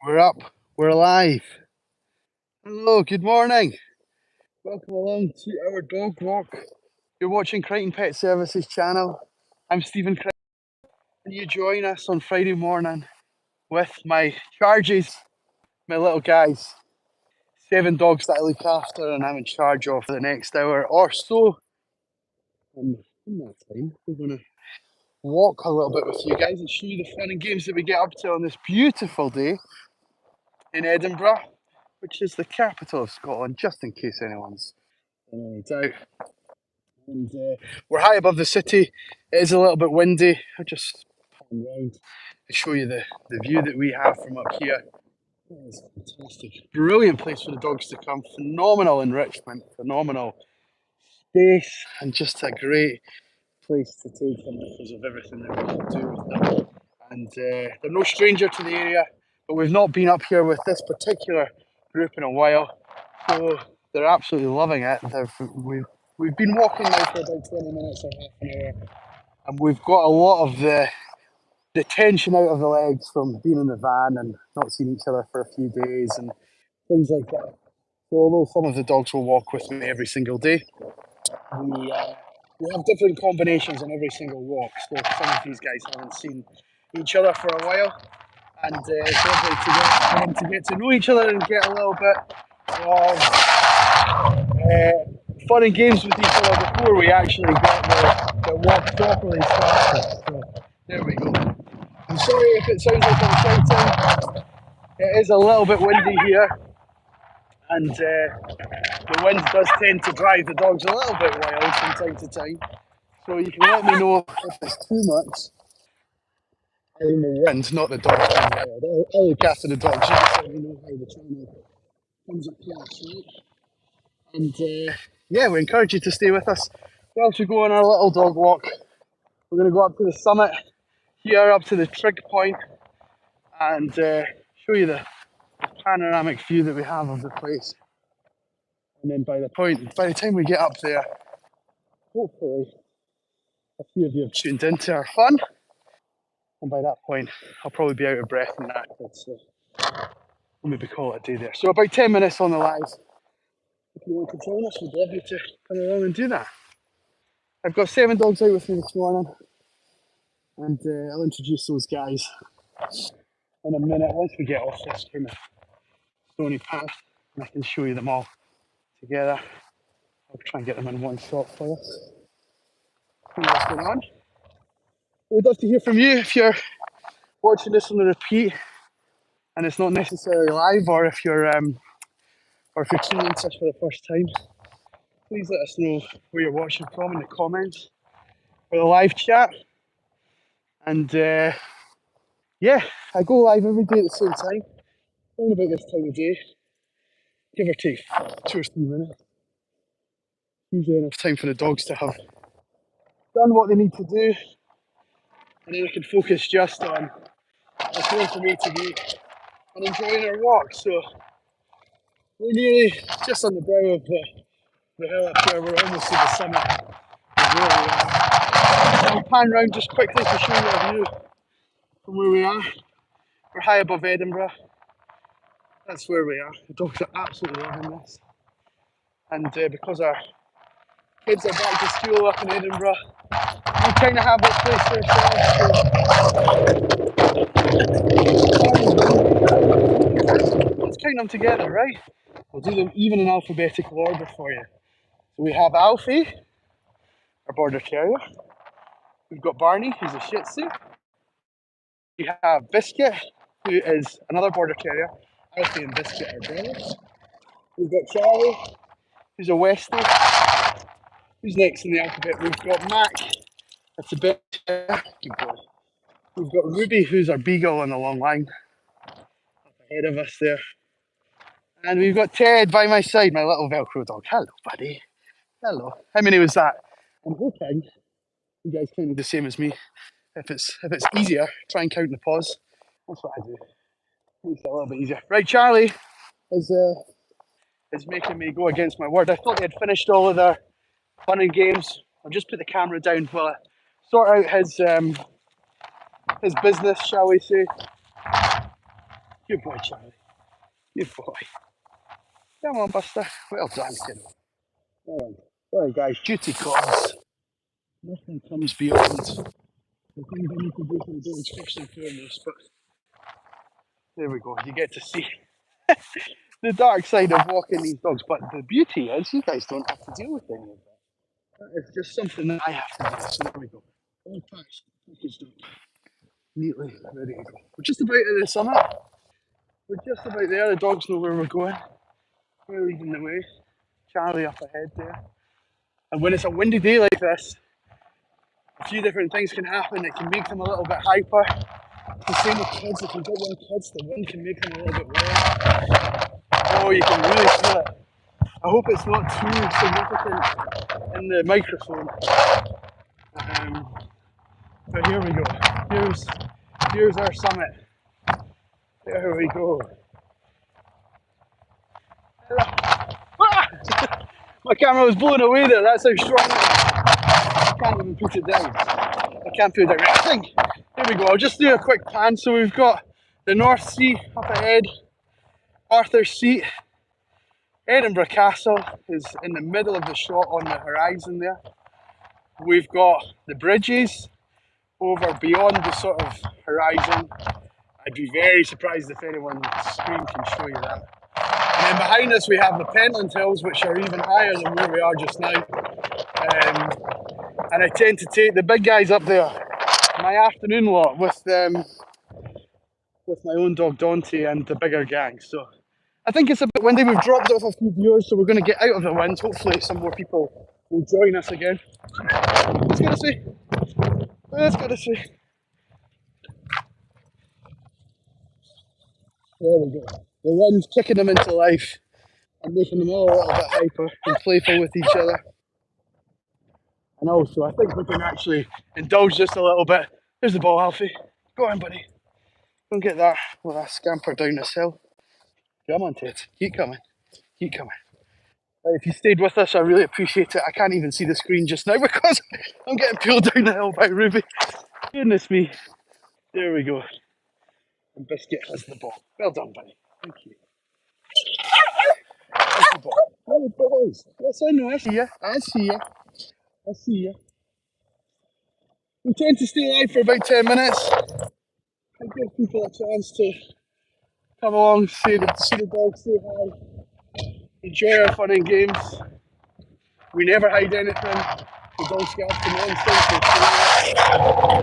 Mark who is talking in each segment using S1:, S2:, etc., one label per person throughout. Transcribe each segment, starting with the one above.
S1: We're up. We're live. Hello, good morning. Welcome along to our dog walk. You're watching Crighton Pet Services channel. I'm Stephen Crichton, and you join us on Friday morning with my charges, my little guys. 7 dogs that I look after and I'm in charge of for the next hour or so. And in that time, we're going to walk a little bit with you guys and show you the fun and games that we get up to on this beautiful day in Edinburgh, which is the capital of Scotland, just in case anyone's doubt. And we're high above the city. It is a little bit windy. I'll just pan around to show you the view that we have from up here. It is fantastic. Brilliant place for the dogs to come. Phenomenal enrichment, phenomenal space, and just a great place to take them because of everything that we can do with them. And they're no stranger to the area, but we've not been up here with this particular group in a while. So they're absolutely loving it. We've been walking now for about 20 minutes or half an hour, and we've got a lot of the tension out of the legs from being in the van and not seeing each other for a few days and things like that. So although some of the dogs will walk with me every single day, we have different combinations on every single walk. So some of these guys haven't seen each other for a while, and it's lovely to get to know each other and get a little bit of fun and games with each other before we actually get the walk properly started. So there we go. I'm sorry if it sounds like I'm shouting. It is a little bit windy here, and the wind does tend to drive the dogs a little bit wild from time to time. So you can let me know if it's too much. In the wind, not the dogs being wild. I'll look after the dogs. You just let me know how the channel comes across, right? And yeah, we encourage you to stay with us whilst we go on our little dog walk. We're going to go up to the summit here, up to the trig point, and show you the panoramic view that we have of the place. And then by the time we get up there, hopefully a few of you have tuned into our fun. And by that point, I'll probably be out of breath and knackered. So we'll maybe call it a day there. So about 10 minutes on the live. If you want to join us, we'd love you to come along and do that. I've got 7 dogs out with me this morning, and I'll introduce those guys in a minute once we get off this kind of stony path, and I can show you them all together. I'll try and get them in one shot for us. See what's going on. We'd love to hear from you if you're watching this on the repeat and it's not necessarily live, or if you're tuning into us for the first time. Please let us know where you're watching from in the comments or the live chat. And yeah, I go live every day at the same time, around about this time of day, give or take 2 or 3 minutes. Usually enough time for the dogs to have done what they need to do, and then I can focus just on us going from A to B and enjoying our walk. So we're nearly just on the brow of the hill up here. We're almost to the summit of where we are. I'll pan round just quickly to show you a view from where we are. We're high above Edinburgh. That's where we are. The dogs are absolutely loving this. And because our kids are back to school up in Edinburgh, we kind of have this place to ourselves. Let's count them together, right? We'll do them even in alphabetical order for you. So we have Alfie, our border terrier. We've got Barney, who's a Shih Tzu. We have Biscuit, who is another border terrier. Alfie and Biscuit are brothers. We've got Charlie, who's a Westie. Who's next in the alphabet? We've got Mac, that's a bit. Good boy. We've got Ruby, who's our beagle on the long line, up ahead of us there. And we've got Ted by my side, my little Velcro dog. Hello, buddy. Hello. How many was that? I'm hoping you guys counted the same as me. If it's easier, try and count the pause. That's what I do. Makes it a little bit easier. Right, Charlie is making me go against my word. I thought they had finished all of their fun and games. I'll just put the camera down while I sort out his business, shall we say. Good boy, Charlie. Good boy. Come on, Buster. Well done, kiddo. Alright, guys, duty calls. Nothing comes beyond the things I need to do for the dogs first and foremost, but there we go. You get to see the dark side of walking these dogs, but the beauty is you guys don't have to deal with any of that. That is just something that I have to do. So there we go. All packed, packaged up, neatly ready to go. We're just about at the summit. We're just about there. The dogs know where we're going. We're leading the way. Charlie up ahead there. And when it's a windy day like this, a few different things can happen. It can make them a little bit hyper. The same with kids. If you've got young kids, the wind can make them a little bit warm. Oh, you can really feel it. I hope it's not too significant in the microphone. But here we go. Here's our summit. There we go. Ah! My camera was blown away there. That's how strong it is. I can't even put it down. I can't put it down. I think. Here we go. I'll just do a quick pan. So we've got the North Sea up ahead, Arthur's Seat. Edinburgh Castle is in the middle of the shot on the horizon there. We've got the bridges over beyond the sort of horizon. I'd be very surprised if anyone on the screen can show you that. And then behind us we have the Pentland Hills, which are even higher than where we are just now. And I tend to take the big guys up there, my afternoon lot, with my own dog Dante and the bigger gang. So I think it's a bit windy. We've dropped off a few viewers, so we're going to get out of the wind. Hopefully some more people will join us again. Let's go to see. Let's go to see. There we go. The wind's kicking them into life and making them all a little bit hyper and playful with each other. And also, I think we can actually indulge just a little bit. There's the ball, Alfie. Go on, buddy. Go and get that. Well, that scamper down this hill. Come on, Ted. Keep coming. Keep coming. If you stayed with us, I really appreciate it. I can't even see the screen just now because I'm getting pulled down the hill by Ruby. Goodness me. There we go. And Biscuit has the ball. Well done, buddy. Thank you. That's the ball. Oh, boys. Yes, I know. I see ya. I see ya. I see ya. We tend to stay live for about 10 minutes. I give people a chance to come along, see the dogs, say hi, enjoy our fun and games. We never hide anything. The dogs get up to nonsense.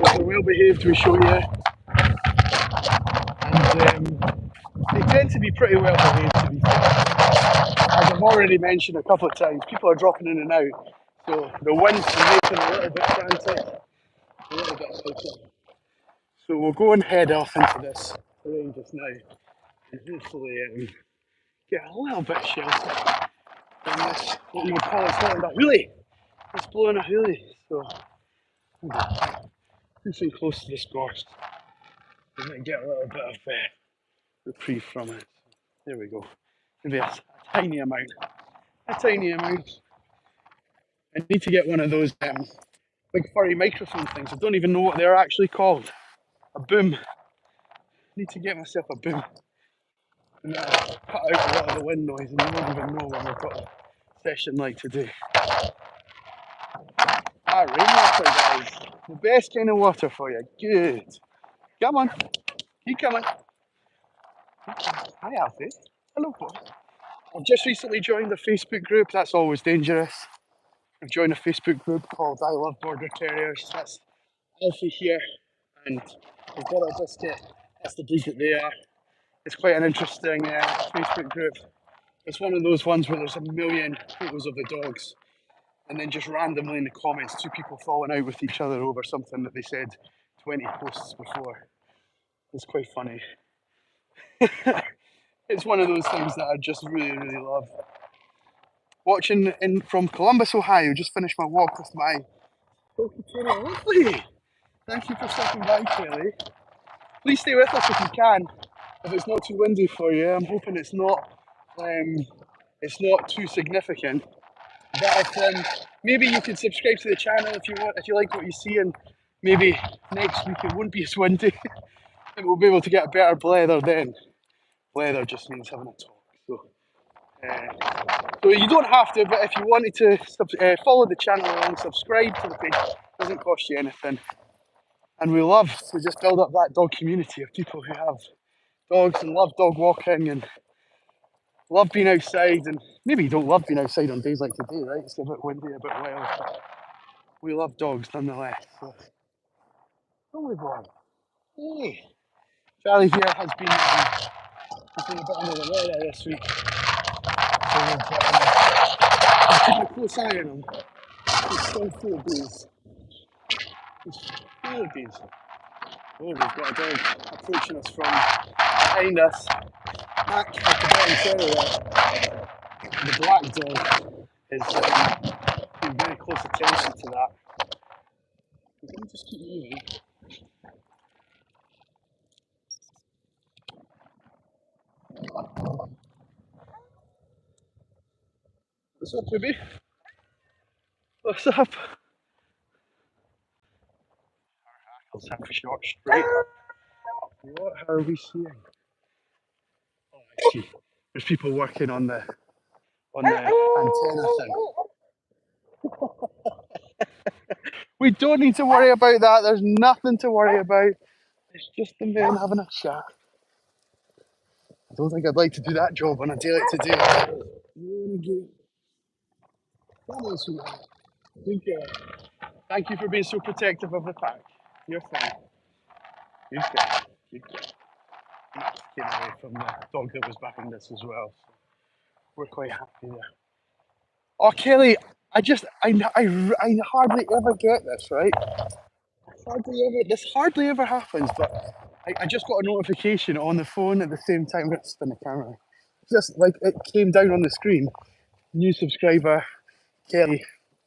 S1: If they're well behaved, we show you. And they tend to be pretty well behaved, to be fair. As I've already mentioned a couple of times, people are dropping in and out. So the wind can make them a little bit frantic, a little bit hyper. So we'll go and head off into this terrain just now and hopefully get a little bit of shelter from this, what you would call it Scotland, a hoolie. It's blowing a hoolie. So pushing close to this gorse. We're going to get a little bit of reprieve from it. There we go. Maybe a tiny amount. A tiny amount. I need to get one of those big furry microphone things. I don't even know what they're actually called. A boom. I need to get myself a boom. And that'll cut out a lot of the wind noise and you won't even know when we've got a session like today. Ah, rainwater, guys. The best kind of water for you. Good. Come on. Keep coming. Hi, Alfie. Hello, boy. I've just recently joined a Facebook group. That's always dangerous. I've joined a Facebook group called I Love Border Terriers. That's Alfie here, and we've got our Biscuit. That's the breed that they are. It's quite an interesting Facebook group. It's one of those ones where there's a million photos of the dogs, and then just randomly in the comments, two people falling out with each other over something that they said 20 posts before. It's quite funny. It's one of those things that I just really, really love. Watching in from Columbus, Ohio. Just finished my walk with my Lovely. Thank you for stopping by, Kelly. Please stay with us if you can. If it's not too windy for you, I'm hoping it's not too significant. But if, maybe you can subscribe to the channel if you want, if you like what you see, and maybe next week it won't be as windy. And we'll be able to get a better blether then. Leather just means having a talk. So you don't have to, but if you wanted to follow the channel along, subscribe to the page, it doesn't cost you anything. And we love to just build up that dog community of people who have dogs and love dog walking and love being outside. And maybe you don't love being outside on days like today, right? It's a bit windy, a bit wild. But we love dogs nonetheless. So, oh boy. Hey. Charlie here has been a bit under the weather this week. So we've keeping a close eye on him. He's still full of bees. He's full of bees. Oh, we've got a dog approaching us from behind us. Mac at the bottom there. The black dog is paying very close attention to that. We're going to just keep moving. What's up, baby? What's up? Let's have a short straight. What are we seeing? Oh, I see. There's people working on the antenna thing. We don't need to worry about that. There's nothing to worry about. It's just the men having a chat. I don't think I'd like to do that job on a day like today. Thank you for being so protective of the pack. You're fine. You're good. You're good. Max came away from the dog that was behind us as well. So we're quite happy there. Oh, Kelly, I hardly ever get this, right? This hardly ever happens, but I just got a notification on the phone at the same time as spin the camera. Just like it came down on the screen. New subscriber, Kelly.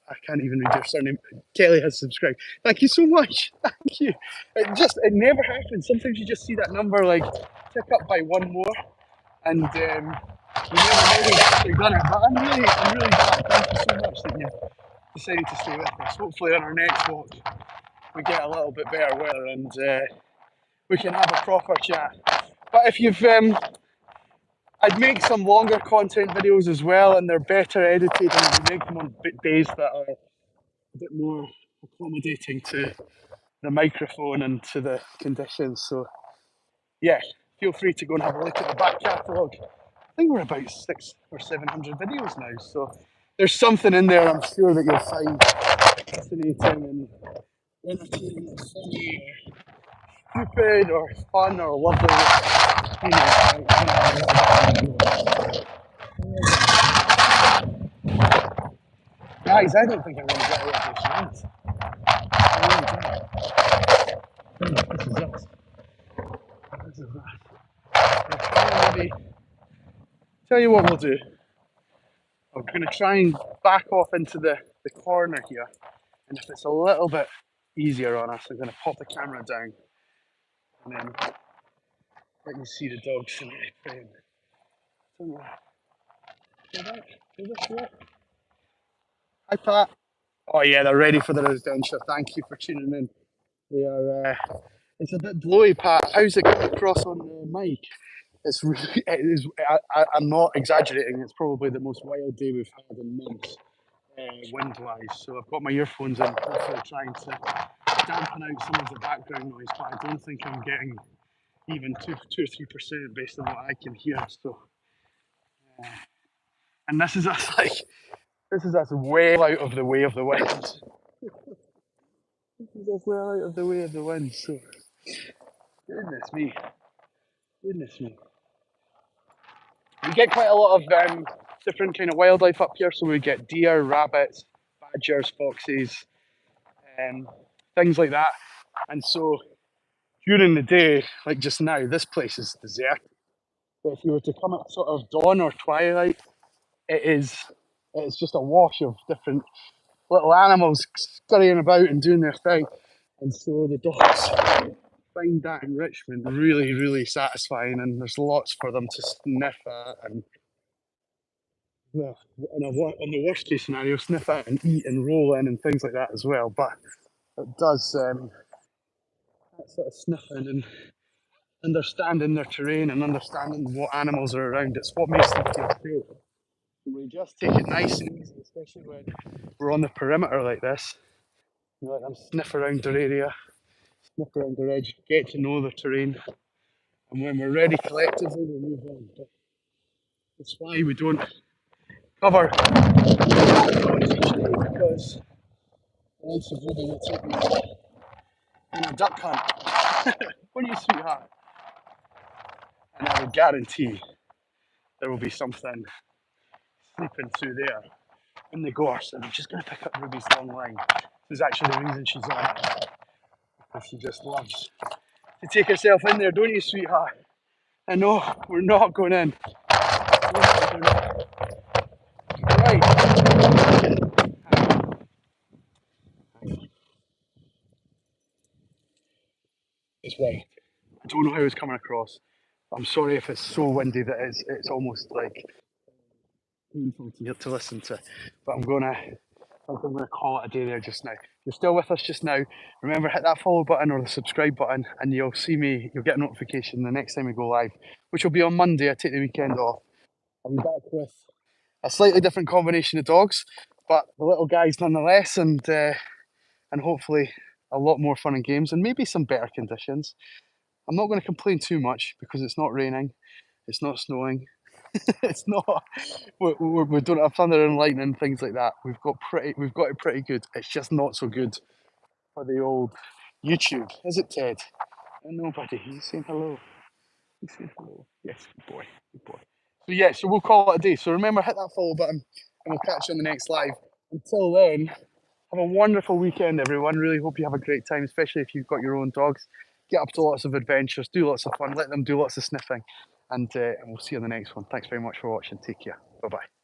S1: I can't even read your surname. Kelly has subscribed. Thank you so much. Thank you. It never happens. Sometimes you just see that number like tick up by one more, and you never know who's actually done it. But I'm really glad. Thank you so much that you've decided to stay with us. Hopefully on our next walk we get a little bit better weather and we can have a proper chat. But if you've I'd make some longer content videos as well, and they're better edited, and we make them on days that are a bit more accommodating to the microphone and to the conditions. So yeah, feel free to go and have a look at the back catalogue. I think we're about 600 or 700 videos now, so there's something in there I'm sure that you'll find fascinating and entertaining or funny or stupid or fun or lovely. You guys, I don't think I'm going to get out of this yet. I really don't. This is us. This is us. Tell you what we'll do. I'm going to try and back off into the corner here. And if it's a little bit easier on us, I'm going to pop the camera down and then let you see the dogs playing. Hi, Pat. Oh yeah, they're ready for the residential. Thank you for tuning in. They are. It's a bit blowy, Pat. How's it coming across on the mic? It's really. It is. I'm not exaggerating. It's probably the most wild day we've had in months, wind-wise. So I've got my earphones in, hopefully trying to dampen out some of the background noise. But I don't think I'm getting even 2 or 3% based on what I can hear. So, and this is us well out of the way of the wind. This is us well out of the way of the wind. So, goodness me. We get quite a lot of different kind of wildlife up here. So we get deer, rabbits, badgers, foxes, things like that. And so during the day, like just now, this place is deserted. But if you were to come at sort of dawn or twilight, it's just a wash of different little animals scurrying about and doing their thing. And so the dogs find that enrichment really, really satisfying, and there's lots for them to sniff at and, well, on the worst case scenario, sniff at and eat and roll in and things like that as well. But it does that sort of sniffing and understanding their terrain and understanding what animals are around. It's what makes them feel safe. We just take it nice and easy, especially when we're on the perimeter like this. You let them sniff around their area, sniff around their edge, get to know the terrain, and when we're ready collectively, we move on. But that's why we don't cover each day, because the likes of Ruby will take me on a duck hunt. What are you, sweetheart? And I would guarantee there will be something sleeping through there in the gorse, and I'm just going to pick up Ruby's long line. This is actually the reason she's on it, because she just loves to take herself in there, don't you, sweetheart? I know, we're not going in. We're not. Right. It's white. I don't know how it's coming across. I'm sorry if it's so windy that it's almost like painful to listen to. But I'm gonna call it a day there just now. You're still with us just now. Remember, hit that follow button or the subscribe button, and you'll see me. You'll get a notification the next time we go live, which will be on Monday. I take the weekend off. I'll be back with a slightly different combination of dogs, but the little guys nonetheless, and hopefully a lot more fun and games, and maybe some better conditions. I'm not going to complain too much because it's not raining, it's not snowing, it's not. We don't have thunder and lightning and things like that. We've got it pretty good. It's just not so good for the old YouTube, is it, Ted? And nobody. He's saying hello. He's saying hello. Yes, good boy, good boy. So yeah, so we'll call it a day. So remember, hit that follow button, and we'll catch you on the next live. Until then, have a wonderful weekend, everyone. Really hope you have a great time, especially if you've got your own dogs. Get up to lots of adventures, do lots of fun, let them do lots of sniffing, and we'll see you on the next one. Thanks very much for watching. Take care. Bye bye.